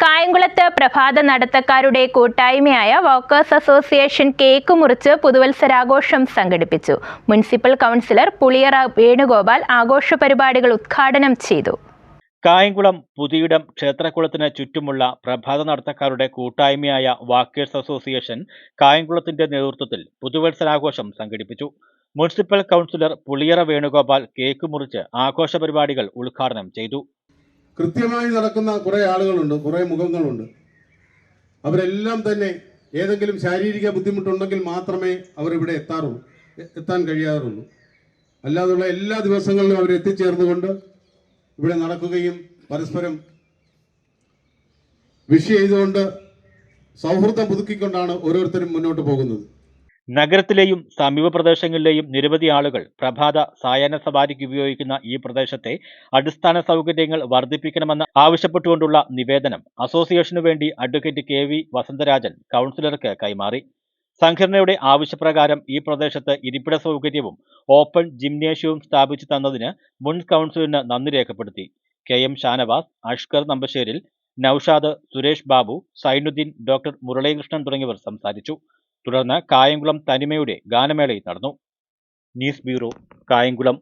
കായംകുളത്ത് പ്രഭാത നടത്തക്കാരുടെ കൂട്ടായ്മയായ വാക്കേഴ്സ് അസോസിയേഷൻ കേക്ക് മുറിച്ച് പുതുവത്സരാഘോഷം സംഘടിപ്പിച്ചു. മുനിസിപ്പൽ കൗൺസിലർ പുളിയറ വേണുഗോപാൽ ആഘോഷ പരിപാടികൾ ഉദ്ഘാടനം ചെയ്തു. കായംകുളം പുതിയിടം ക്ഷേത്രക്കുളത്തിന് ചുറ്റുമുള്ള പ്രഭാത നടത്തക്കാരുടെ കൂട്ടായ്മയായ വാക്കേഴ്സ് അസോസിയേഷൻ കായംകുളത്തിന്റെ നേതൃത്വത്തിൽ പുതുവത്സരാഘോഷം സംഘടിപ്പിച്ചു. Municipal councillor Puliyara Venugopal cake മുറിച്ച് ആഘോഷ പരിപാടികൾ ഉദ്ഘാടനം ചെയ്തു. കൃത്യമായി നടക്കുന്ന കുറേ ആളുകളുണ്ട്, കുറേ മുഖങ്ങളുണ്ട്. അവരെല്ലാം തന്നെ ഏതെങ്കിലും ശാരീരിക ബുദ്ധിമുട്ടുണ്ടെങ്കിൽ മാത്രമേ അവരിവിടെ എത്താൻ കഴിയാറുള്ളൂ. അല്ലാതുള്ള എല്ലാ ദിവസങ്ങളിലും അവർ എത്തിച്ചേർന്നുകൊണ്ട് ഇവിടെ നടക്കുകയും പരസ്പരം വിഷ് ചെയ്തുകൊണ്ട് സൗഹൃദം പുതുക്കിക്കൊണ്ടാണ് ഓരോരുത്തരും മുന്നോട്ട് പോകുന്നത്. നഗരത്തിലെയും സമീപ പ്രദേശങ്ങളിലെയും നിരവധി ആളുകൾ പ്രഭാത സായാഹ്ന സവാരിക്ക് ഉപയോഗിക്കുന്ന ഈ പ്രദേശത്തെ അടിസ്ഥാന സൗകര്യങ്ങൾ വർദ്ധിപ്പിക്കണമെന്ന് ആവശ്യപ്പെട്ടുകൊണ്ടുള്ള നിവേദനം അസോസിയേഷനു വേണ്ടി അഡ്വക്കേറ്റ് KV വസന്തരാജൻ കൗൺസിലർക്ക് കൈമാറി. സംഘടനയുടെ ആവശ്യപ്രകാരം ഈ പ്രദേശത്ത് ഇരിപ്പിട സൗകര്യവും ഓപ്പൺ ജിംനേഷ്യവും സ്ഥാപിച്ചു തന്നതിന് മുൻ കൗൺസിലറിന് നന്ദി രേഖപ്പെടുത്തി. KM ഷാനവാസ്, അഷ്കർ നമ്പശ്ശേരിൽ, നൌഷാദ്, സുരേഷ് ബാബു, സൈനുദ്ദീൻ, ഡോക്ടർ മുരളീകൃഷ്ണൻ തുടങ്ങിയവർ സംസാരിച്ചു. തുടർന്ന് കായംകുളം തനിമയുടെ ഗാനമേളയും നടന്നു. News bureau, Kayamkulam.